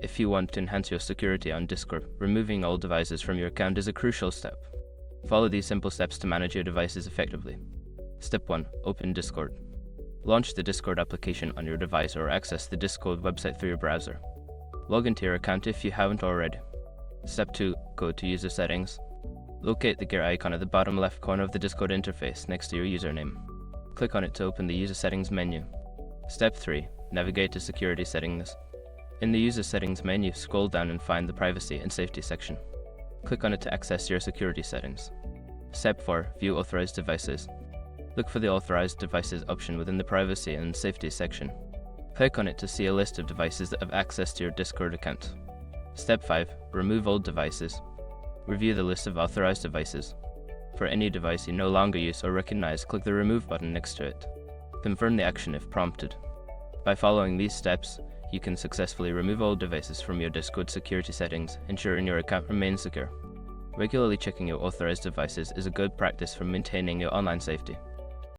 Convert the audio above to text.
if you want to enhance your security on Discord, removing all devices from your account is a crucial step. Follow these simple steps to manage your devices effectively. Step 1. Open Discord. Launch the Discord application on your device or access the Discord website through your browser. Log into your account if you haven't already. Step 2. Go to User Settings. Locate the gear icon at the bottom left corner of the Discord interface next to your username. Click on it to open the User Settings menu. Step 3. Navigate to Security Settings. In the User Settings menu, scroll down and find the Privacy and Safety section. Click on it to access your security settings. Step 4. View Authorized Devices. Look for the Authorized Devices option within the Privacy and Safety section. Click on it to see a list of devices that have access to your Discord account. Step 5. Remove old devices. Review the list of authorized devices. For any device you no longer use or recognize, click the Remove button next to it. Confirm the action if prompted. By following these steps, you can successfully remove old devices from your Discord security settings, ensuring your account remains secure. Regularly checking your authorized devices is a good practice for maintaining your online safety.